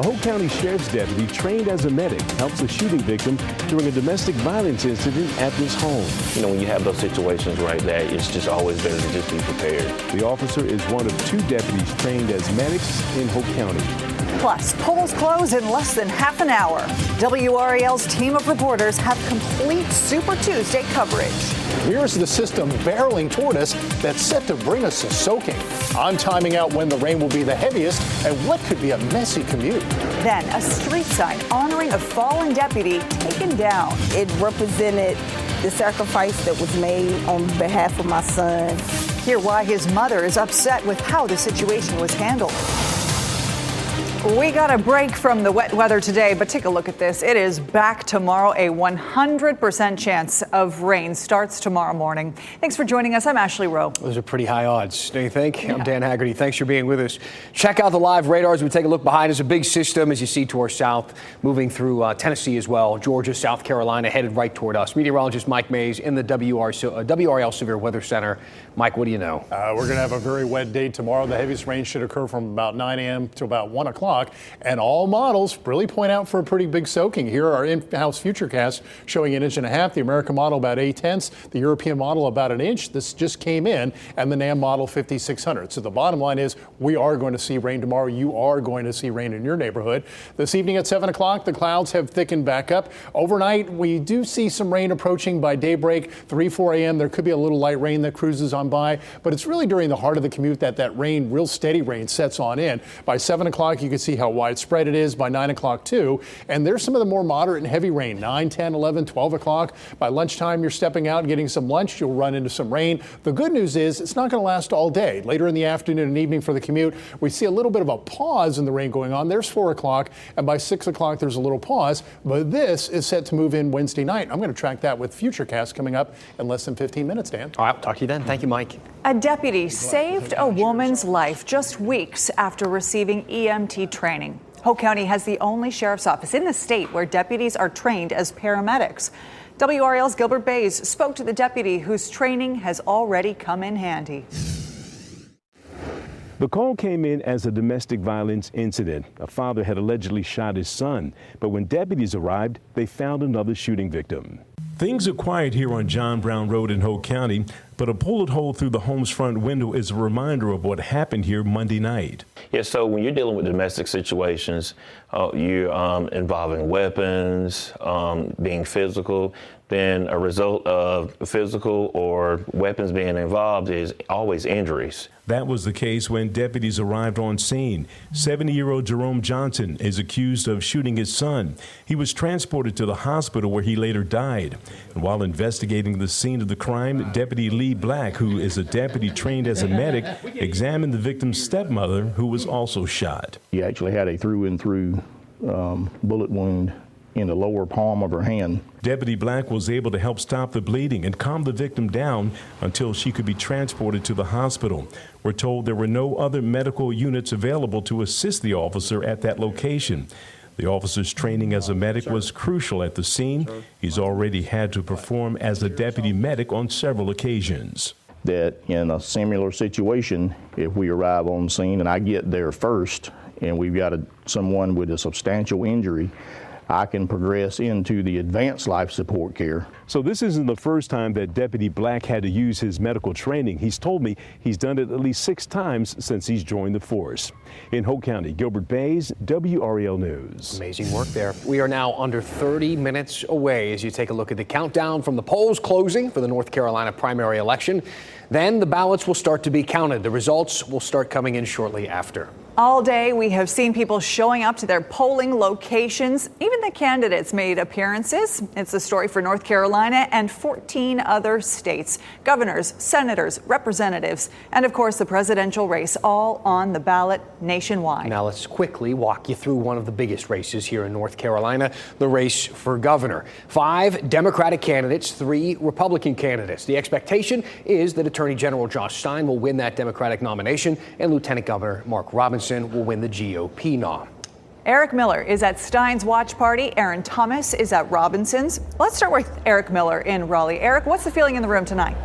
A Hope County Sheriff's deputy trained as a medic helps a shooting victim during a domestic violence incident at this home. You know, when you have those situations right there, it's just always better to just be prepared. The officer is one of 2 deputies trained as medics in Hope County. Plus, polls close in less than half an hour. WRAL's team of reporters have complete Super Tuesday coverage. Here's the system barreling toward us that's set to bring us a soaking. I'm timing out when the rain will be the heaviest and what could be a messy commute. Then a street sign honoring a fallen deputy taken down. It represented the sacrifice that was made on behalf of my son. Hear why his mother is upset with how the situation was handled. We got a break from the wet weather today, but take a look at this. It is back tomorrow. A 100% chance of rain starts tomorrow morning. Thanks for joining us. I'm Ashley Rowe. Those are pretty high odds, don't you think? Yeah. I'm Dan Haggerty. Thanks for being with us. Check out the live radar as we take a look behind us. A big system, as you see to our south, moving through Tennessee as well. Georgia, South Carolina, headed right toward us. Meteorologist Mike Mays in the WRAL Severe Weather Center. Mike, what do you know? We're going to have a very wet day tomorrow. The heaviest rain should occur from about 9 a.m. to about 1 o'clock. And all models really point out for a pretty big soaking. Here are our in-house futurecasts showing 1.5 inches. The American model about 0.8. The European model about 1 inch. This just came in. And the NAM model 5,600. So the bottom line is we are going to see rain tomorrow. You are going to see rain in your neighborhood. This evening at 7 o'clock, the clouds have thickened back up. Overnight, we do see some rain approaching by daybreak, 3, 4 a.m. There could be a little light rain that cruises on by. But it's really during the heart of the commute that rain, real steady rain, sets on in. By 7 o'clock, you can see how widespread it is. By 9 o'clock too. And there's some of the more moderate and heavy rain, 9, 10, 11, 12 o'clock. By lunchtime, you're stepping out and getting some lunch. You'll run into some rain. The good news is it's not going to last all day. Later in the afternoon and evening for the commute, we see a little bit of a pause in the rain going on. There's 4 o'clock. And by 6 o'clock, there's a little pause. But this is set to move in Wednesday night. I'm going to track that with Futurecast coming up in less than 15 minutes, Dan. All right, I'll talk to you then. Thank you, Mike. A deputy saved a woman's life just weeks after receiving EMT training. Hope County has the only sheriff's office in the state where deputies are trained as paramedics. WRAL's Gilbert Bays spoke to the deputy whose training has already come in handy. The call came in as a domestic violence incident. A father had allegedly shot his son, but when deputies arrived, they found another shooting victim. Things are quiet here on John Brown Road in Hope County, but a bullet hole through the home's front window is a reminder of what happened here Monday night. Yeah, so when you're dealing with domestic situations, you're involving weapons, being physical, then a result of physical or weapons being involved is always injuries. That was the case when deputies arrived on scene. 70-year-old Jerome Johnson is accused of shooting his son. He was transported to the hospital where he later died. And while investigating the scene of the crime, Deputy Lee Black, who is a deputy trained as a medic, examined the victim's stepmother, who was also shot. He actually had a through-and-through bullet wound in the lower palm of her hand. Deputy Black was able to help stop the bleeding and calm the victim down until she could be transported to the hospital. We're told there were no other medical units available to assist the officer at that location. The officer's training as a medic was crucial at the scene. He's already had to perform as a deputy medic on several occasions. That in a similar situation, if we arrive on scene and I get there first and we've got someone with a substantial injury, I can progress into the advanced life support care. So this isn't the first time that Deputy Black had to use his medical training. He's told me he's done it at least 6 times since he's joined the force. In Hope County, Gilbert Bays, WRAL News. Amazing work there. We are now under 30 minutes away as you take a look at the countdown from the polls closing for the North Carolina primary election. Then the ballots will start to be counted. The results will start coming in shortly after. All day, we have seen people showing up to their polling locations. Even the candidates made appearances. It's a story for North Carolina and 14 other states. Governors, senators, representatives, and of course, the presidential race, all on the ballot nationwide. Now let's quickly walk you through one of the biggest races here in North Carolina, the race for governor. 5 Democratic candidates, 3 Republican candidates. The expectation is that Attorney General Josh Stein will win that Democratic nomination and Lieutenant Governor Mark Robinson will win the GOP nom. Eric Miller is at Stein's watch party. Aaron Thomas is at Robinson's. Let's start with Eric Miller in Raleigh. Eric, what's the feeling in the room tonight?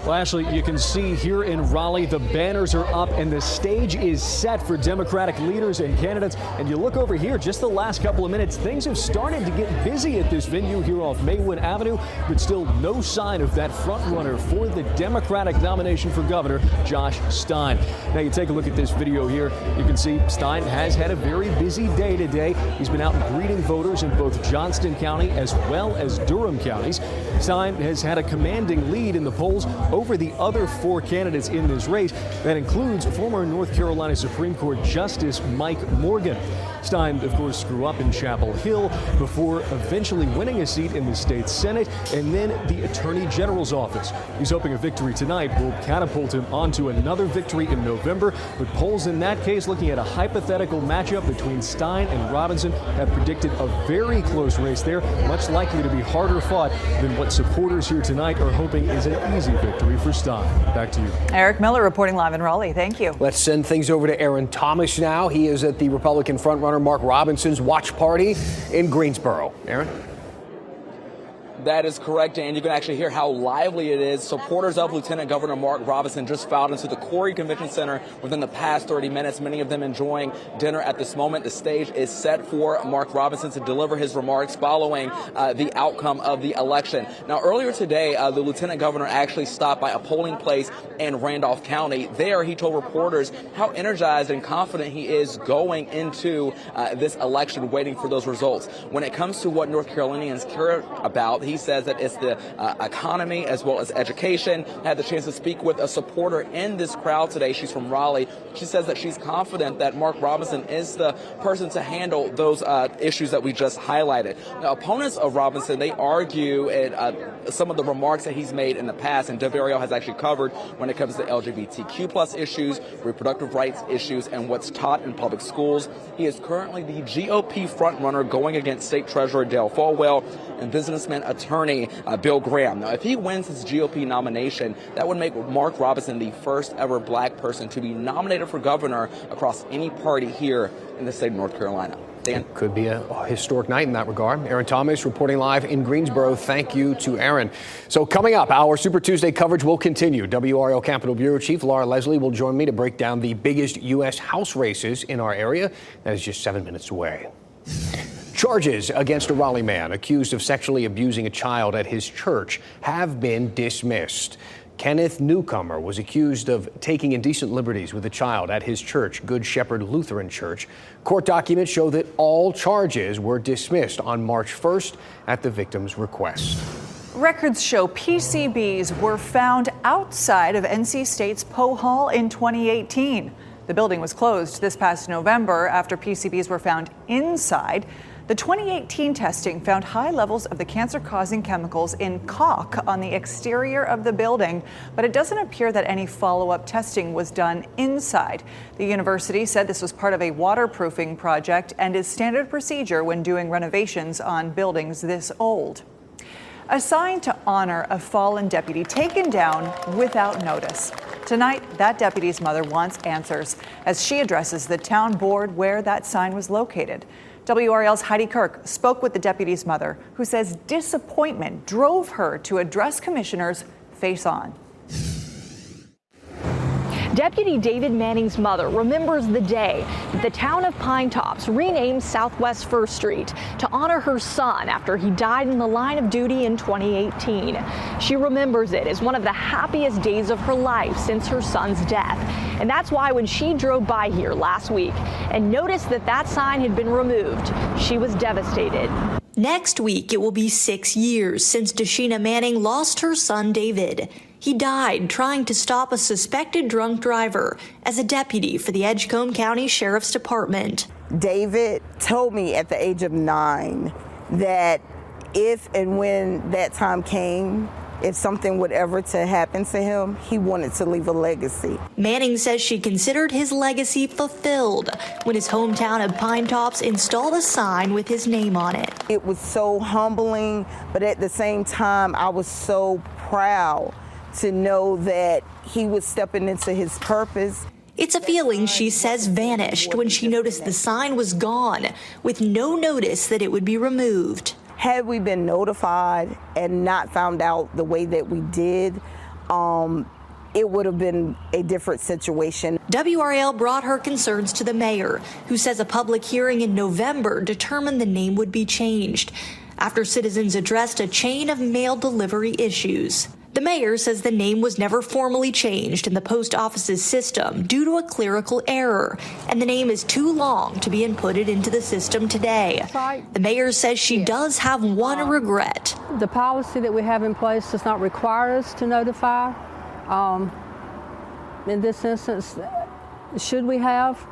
Well, Ashley, you can see here in Raleigh, the banners are up and the stage is set for Democratic leaders and candidates. And you look over here, just the last couple of minutes, things have started to get busy at this venue here off Maywood Avenue, but still no sign of that front runner for the Democratic nomination for governor, Josh Stein. Now you take a look at this video here. You can see Stein has had a very busy day today. He's been out greeting voters in both Johnston County as well as Durham counties. Stein has had a commanding lead in the polls over the other 4 candidates in this race. That includes former North Carolina Supreme Court Justice Mike Morgan. Stein, of course, grew up in Chapel Hill before eventually winning a seat in the state Senate and then the Attorney General's office. He's hoping a victory tonight will catapult him onto another victory in November, but polls in that case looking at a hypothetical matchup between Stein and Robinson have predicted a very close race there, much likely to be harder fought than what supporters here tonight are hoping is an easy victory for Stein. Back to you. Eric Miller reporting live in Raleigh. Thank you. Let's send things over to Aaron Thomas now. He is at the Republican frontrunner Mark Robinson's watch party in Greensboro. Aaron? That is correct, and you can actually hear how lively it is. Supporters of Lieutenant Governor Mark Robinson just filed into the Corey Convention Center within the past 30 minutes, many of them enjoying dinner at this moment. The stage is set for Mark Robinson to deliver his remarks following the outcome of the election. Now, earlier today, the Lieutenant Governor actually stopped by a polling place in Randolph County. There, he told reporters how energized and confident he is going into this election, waiting for those results. When it comes to what North Carolinians care about, he says that it's the economy as well as education. I had the chance to speak with a supporter in this crowd today. She's from Raleigh. She says that she's confident that Mark Robinson is the person to handle those issues that we just highlighted. Now, opponents of Robinson, they argue at some of the remarks that he's made in the past, and WRAL has actually covered when it comes to LGBTQ plus issues, reproductive rights issues, and what's taught in public schools. He is currently the GOP frontrunner going against State Treasurer Dale Folwell and businessman attorney Bill Graham. Now, if he wins his GOP nomination, that would make Mark Robinson the first ever black person to be nominated for governor across any party here in the state of North Carolina. Dan? It could be a historic night in that regard. Aaron Thomas reporting live in Greensboro. Thank you to Aaron. So coming up, our Super Tuesday coverage will continue. WRAL Capitol Bureau Chief Laura Leslie will join me to break down the biggest U.S. House races in our area. That is just 7 minutes away. Charges against a Raleigh man accused of sexually abusing a child at his church have been dismissed. Kenneth Newcomer was accused of taking indecent liberties with a child at his church, Good Shepherd Lutheran Church. Court documents show that all charges were dismissed on March 1st at the victim's request. Records show PCBs were found outside of NC State's Poe Hall in 2018. The building was closed this past November after PCBs were found inside. The 2018 testing found high levels of the cancer-causing chemicals in caulk on the exterior of the building, but it doesn't appear that any follow-up testing was done inside. The university said this was part of a waterproofing project and is standard procedure when doing renovations on buildings this old. A sign to honor a fallen deputy taken down without notice. Tonight, that deputy's mother wants answers as she addresses the town board where that sign was located. WRAL's Heidi Kirk spoke with the deputy's mother, who says disappointment drove her to address commissioners face on. Deputy David Manning's mother remembers the day that the town of Pine Tops renamed Southwest 1st Street to honor her son after he died in the line of duty in 2018. She remembers it as one of the happiest days of her life since her son's death. And that's why when she drove by here last week and noticed that that sign had been removed, she was devastated. Next week, it will be 6 years since Deshina Manning lost her son, David. He died trying to stop a suspected drunk driver as a deputy for the Edgecombe County Sheriff's Department. David told me at the age of 9 that if and when that time came, if something would ever to happen to him, he wanted to leave a legacy. Manning says she considered his legacy fulfilled when his hometown of Pine Tops installed a sign with his name on it. It was so humbling, but at the same time, I was so proud to know that he was stepping into his purpose. It's a feeling she says vanished when she noticed the sign was gone, with no notice that it would be removed. Had we been notified and not found out the way that we did, it would have been a different situation. WRAL brought her concerns to the mayor, who says a public hearing in November determined the name would be changed after citizens addressed a chain of mail delivery issues. The mayor says the name was never formally changed in the post office's system due to a clerical error, and the name is too long to be inputted into the system today. The mayor says she does have one regret. The policy that we have in place does not require us to notify. In this instance, should we have?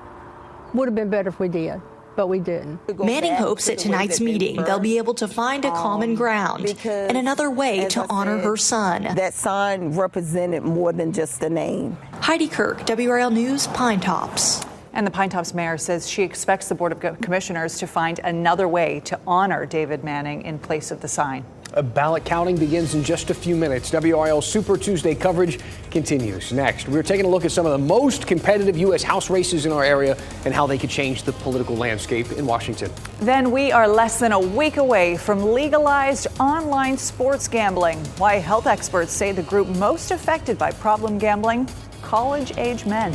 Would have been better if we did, but we didn't. Manning hopes at tonight's meeting they'll be able to find a common ground and another way to honor her son. That sign represented more than just a name. Heidi Kirk, WRAL News, Pine Tops. And the Pine Tops mayor says she expects the Board of Commissioners to find another way to honor David Manning in place of the sign. Ballot counting begins in just a few minutes. WRAL Super Tuesday coverage continues. Next, we're taking a look at some of the most competitive U.S. House races in our area and how they could change the political landscape in Washington. Then we are less than a week away from legalized online sports gambling. Why health experts say the group most affected by problem gambling, college-age men.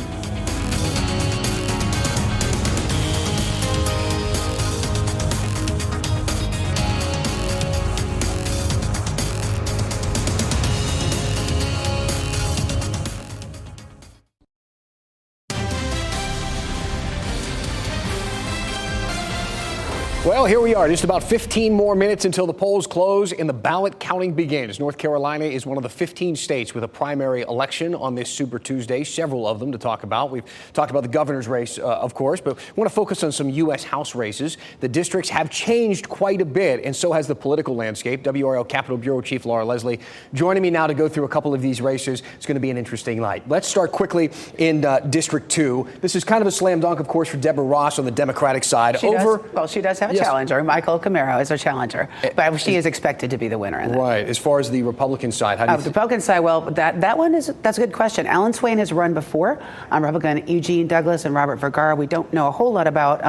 Well, here we are, just about 15 more minutes until the polls close and the ballot counting begins. North Carolina is one of the 15 states with a primary election on this Super Tuesday, several of them to talk about. We've talked about the governor's race, of course, but we want to focus on some U.S. House races. The districts have changed quite a bit, and so has the political landscape. WRAL Capitol Bureau Chief Laura Leslie joining me now to go through a couple of these races. It's going to be an interesting night. Let's start quickly in District 2. This is kind of a slam dunk, of course, for Deborah Ross on the Democratic side. She does have a challenger. Michael Camaro is a challenger, but she is expected to be the winner in that. Right. As far as the Republican side, how do you the Republican side, well, that's a good question. Alan Swain has run before. Republican Eugene Douglas and Robert Vergara, we don't know a whole lot about.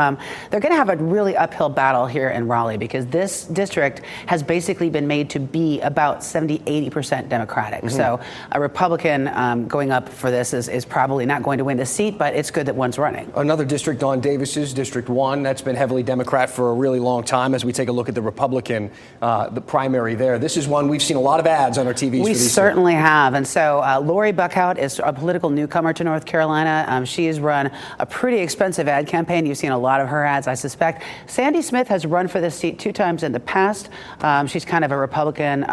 They're going to have a really uphill battle here in Raleigh because this district has basically been made to be about 70-80% Democratic. Mm-hmm. So a Republican going up for this is probably not going to win the seat, but it's good that one's running. Another district, Dawn Davis's, District 1, that's been heavily Democrat for a really long time as we take a look at the Republican, the primary there. This is one we've seen a lot of ads on our TVs. We certainly have. And so Lori Buckhout is a political newcomer to North Carolina. She has run a pretty expensive ad campaign. You've seen a lot of her ads, I suspect. Sandy Smith has run for this seat 2 times in the past. She's kind of a Republican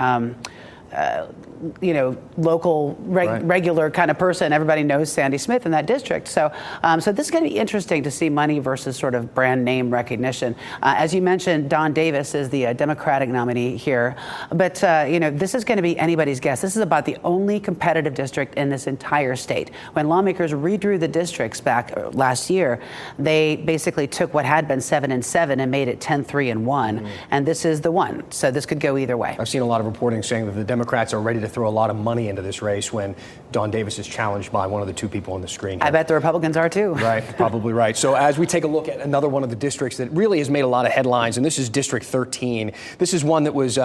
local, regular kind of person. Everybody knows Sandy Smith in that district. So this is going to be interesting to see money versus sort of brand name recognition. As you mentioned, Dawn Davis is the Democratic nominee here. But, this is going to be anybody's guess. This is about the only competitive district in this entire state. When lawmakers redrew the districts back last year, they basically took what had been 7-7 and made it 10-3-1. Mm-hmm. And this is the one. So this could go either way. I've seen a lot of reporting saying that the Democrats are ready to throw a lot of money into this race when Dawn Davis is challenged by one of the 2 people on the screen here. I bet the Republicans are too. Right, probably right. So as we take a look at another one of the districts that really has made a lot of headlines, and this is District 13. This is one that was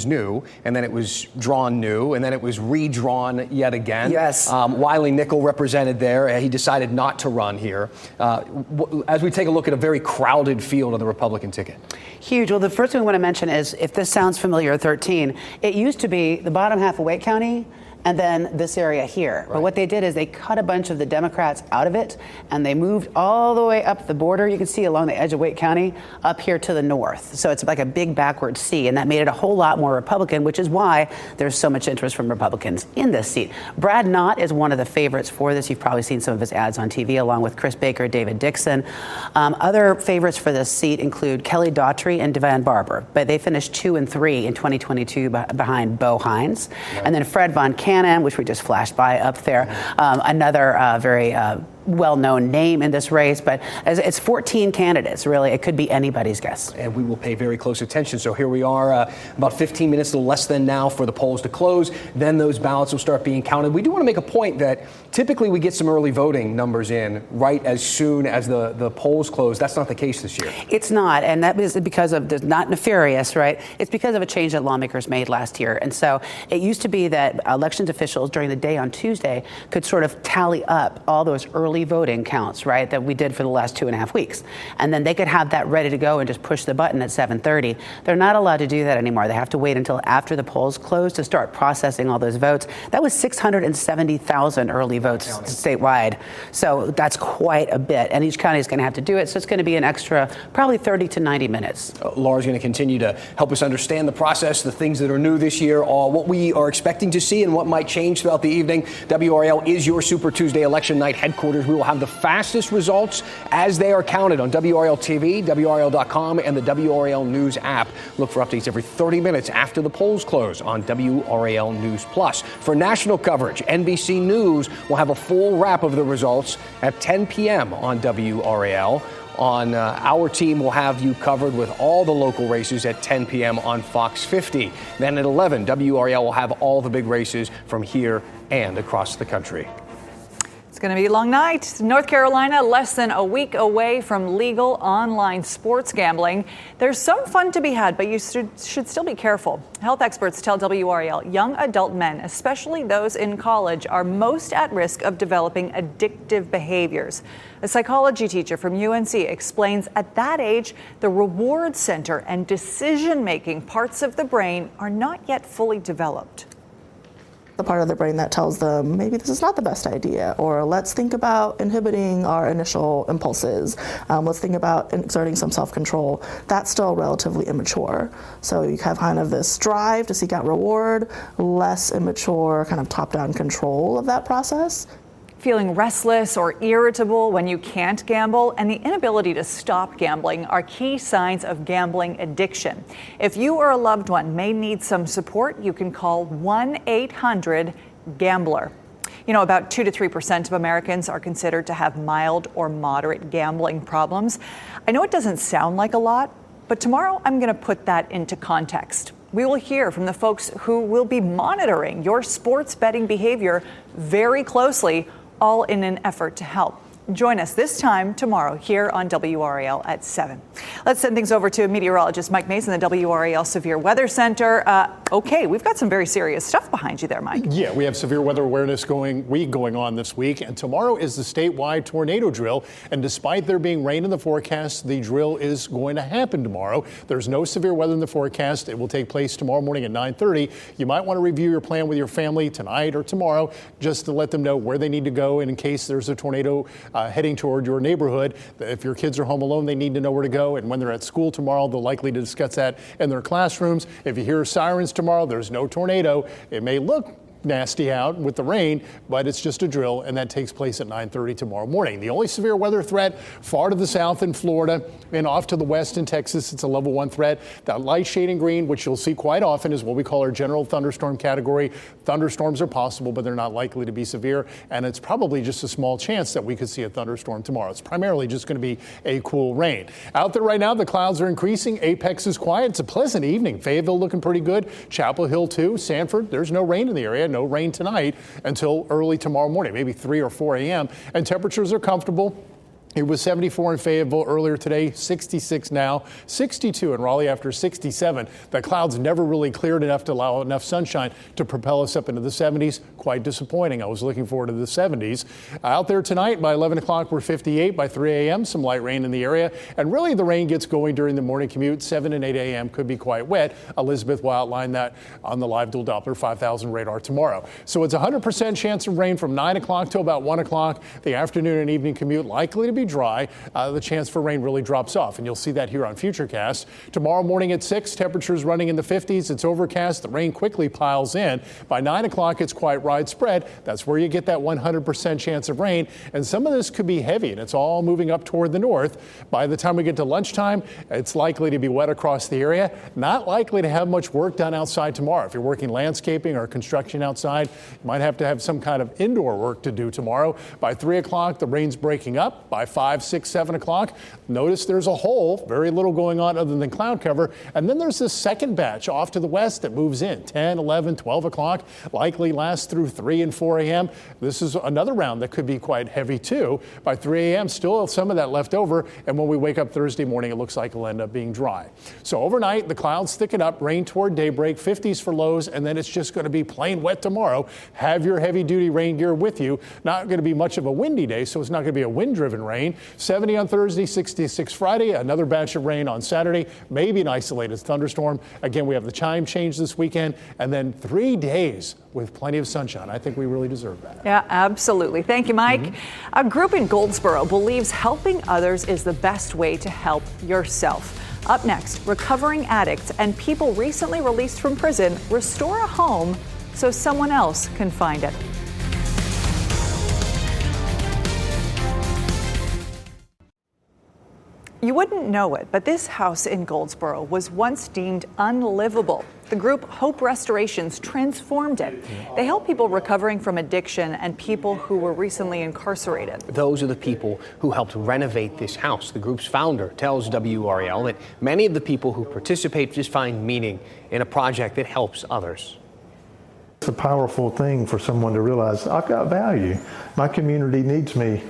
new, and then it was drawn new, and then it was redrawn yet again. Yes. Wiley Nickel represented there. He decided not to run here. As we take a look at a very crowded field on the Republican ticket. Huge. Well, the first thing we want to mention is, if this sounds familiar, 13, it used to be the bottom half of Wake County and then this area here. Right. But what they did is they cut a bunch of the Democrats out of it, and they moved all the way up the border. You can see along the edge of Wake County up here to the north. So it's like a big backward C, and that made it a whole lot more Republican, which is why there's so much interest from Republicans in this seat. Brad Knott is one of the favorites for this. You've probably seen some of his ads on TV, along with Chris Baker, David Dixon. Other favorites for this seat include Kelly Daughtry and Devan Barber, but they finished 2 and 3 in 2022 behind Bo Hines. Right. And then Fred Von Cannon, which we just flashed by up there, another very well-known name in this race, but as it's 14 candidates, really. It could be anybody's guess. And we will pay very close attention. So here we are, about 15 minutes, a little less than now for the polls to close. Then those ballots will start being counted. We do want to make a point that typically we get some early voting numbers in right as soon as the polls close. That's not the case this year. It's not, and that is because of, not nefarious, right? It's because of a change that lawmakers made last year. And so it used to be that elections officials during the day on Tuesday could sort of tally up all those early voting counts, right, that we did for the last 2.5 weeks. And then they could have that ready to go and just push the button at 7:30. They're not allowed to do that anymore. They have to wait until after the polls close to start processing all those votes. That was 670,000 early votes statewide. So that's quite a bit. And each county is going to have to do it. So it's going to be an extra probably 30 to 90 minutes. Laura's going to continue to help us understand the process, the things that are new this year, what we are expecting to see and what might change throughout the evening. WRAL is your Super Tuesday election night headquarters. We will have the fastest results as they are counted on WRAL TV, WRAL.com, and the WRAL News app. Look for updates every 30 minutes after the polls close on WRAL News Plus. For national coverage, NBC News will have a full wrap of the results at 10 p.m. on WRAL. On our team, we'll have you covered with all the local races at 10 p.m. on Fox 50. Then at 11, WRAL will have all the big races from here and across the country. It's going to be a long night. North Carolina, less than a week away from legal online sports gambling. There's some fun to be had, but you should still be careful. Health experts tell WRAL young adult men, especially those in college, are most at risk of developing addictive behaviors. A psychology teacher from UNC explains at that age, the reward center and decision-making parts of the brain are not yet fully developed. The part of the brain that tells them maybe this is not the best idea, or let's think about inhibiting our initial impulses. Let's think about exerting some self-control. That's still relatively immature. So you have kind of this drive to seek out reward, less immature kind of top-down control of that process. Feeling restless or irritable when you can't gamble and the inability to stop gambling are key signs of gambling addiction. If you or a loved one may need some support, you can call 1-800-GAMBLER. You know, about 2 to 3% of Americans are considered to have mild or moderate gambling problems. I know it doesn't sound like a lot, but tomorrow I'm going to put that into context. We will hear from the folks who will be monitoring your sports betting behavior very closely, all in an effort to help. Join us this time tomorrow here on WRAL at 7. Let's send things over to meteorologist Mike Mason, the WRAL Severe Weather Center. Okay, we've got some very serious stuff behind you there, Mike. Yeah, we have severe weather awareness going on this week, and tomorrow is the statewide tornado drill. And despite there being rain in the forecast, the drill is going to happen tomorrow. There's no severe weather in the forecast. It will take place tomorrow morning at 9:30. You might want to review your plan with your family tonight or tomorrow just to let them know where they need to go, and in case there's a tornado heading toward your neighborhood. If your kids are home alone, they need to know where to go. And when they're at school tomorrow, they're likely to discuss that in their classrooms. If you hear sirens tomorrow, there's no tornado. It may look nasty out with the rain, but it's just a drill, and that takes place at 9:30 tomorrow morning. The only severe weather threat far to the south in Florida and off to the west in Texas, it's a level 1 threat. That light shade in green, which you'll see quite often, is what we call our general thunderstorm category. Thunderstorms are possible, but they're not likely to be severe, and it's probably just a small chance that we could see a thunderstorm tomorrow. It's primarily just going to be a cool rain. Out there right now, the clouds are increasing. Apex is quiet. It's a pleasant evening. Fayetteville looking pretty good. Chapel Hill too. Sanford, there's no rain in the area. No rain tonight until early tomorrow morning, maybe 3 or 4 a.m. And temperatures are comfortable. It was 74 in Fayetteville earlier today, 66 now, 62 in Raleigh after 67. The clouds never really cleared enough to allow enough sunshine to propel us up into the 70s. Quite disappointing. I was looking forward to the 70s. Out there tonight by 11 o'clock, we're 58. By 3 a.m., some light rain in the area. And really the rain gets going during the morning commute. 7 and 8 a.m. could be quite wet. Elizabeth will outline that on the live dual Doppler 5000 radar tomorrow. So it's 100% chance of rain from 9 o'clock till about 1 o'clock. The afternoon and evening commute likely to be dry, the chance for rain really drops off. And you'll see that here on Futurecast. Tomorrow morning at 6, temperatures running in the 50s. It's overcast. The rain quickly piles in. By 9 o'clock, it's quite widespread. That's where you get that 100% chance of rain. And some of this could be heavy, and it's all moving up toward the north. By the time we get to lunchtime, it's likely to be wet across the area. Not likely to have much work done outside tomorrow. If you're working landscaping or construction outside, you might have to have some kind of indoor work to do tomorrow. By 3 o'clock, the rain's breaking up. By 5, 6, 7 o'clock, notice there's a hole, very little going on other than cloud cover. And then there's this second batch off to the west that moves in 10, 11, 12 o'clock, likely lasts through 3 and 4 a.m. This is another round that could be quite heavy too. By 3 a.m., still some of that left over. And when we wake up Thursday morning, it looks like it'll end up being dry. So overnight, the clouds thicken up, rain toward daybreak, 50s for lows, and then it's just going to be plain wet tomorrow. Have your heavy duty rain gear with you. Not going to be much of a windy day, so it's not going to be a wind driven rain. 70 on Thursday, 66 Friday, another batch of rain on Saturday, maybe an isolated thunderstorm. Again, we have the chime change this weekend, and then 3 days with plenty of sunshine. I think we really deserve that. Yeah, absolutely. Thank you, Mike. A group in Goldsboro believes helping others is the best way to help yourself. Up next, recovering addicts and people recently released from prison restore a home so someone else can find it. You wouldn't know it, but this house in Goldsboro was once deemed unlivable. The group Hope Restorations transformed it. They help people recovering from addiction and people who were recently incarcerated. Those are the people who helped renovate this house. The group's founder tells WRAL that many of the people who participate just find meaning in a project that helps others. It's a powerful thing for someone to realize, I've got value. My community needs me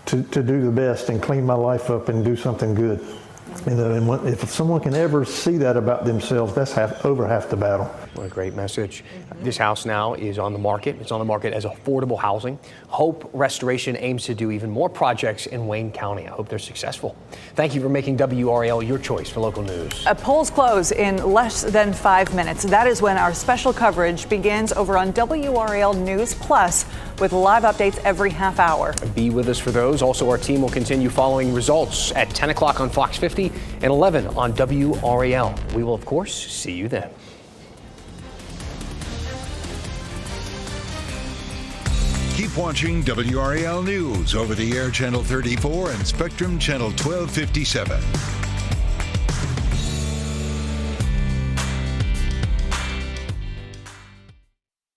to do the best and clean my life up and do something good. And if someone can ever see that about themselves, that's over half the battle. What a great message. This house now is on the market. It's on the market as affordable housing. Hope Restoration aims to do even more projects in Wayne County. I hope they're successful. Thank you for making WRAL your choice for local news. Polls close in less than 5 minutes. That is when our special coverage begins over on WRAL News Plus with live updates every half hour. Be with us for those. Also, our team will continue following results at 10 o'clock on Fox 50 and 11 on WRAL. We will, of course, see you then. Keep watching WRAL News over the air channel 34 and Spectrum channel 1257.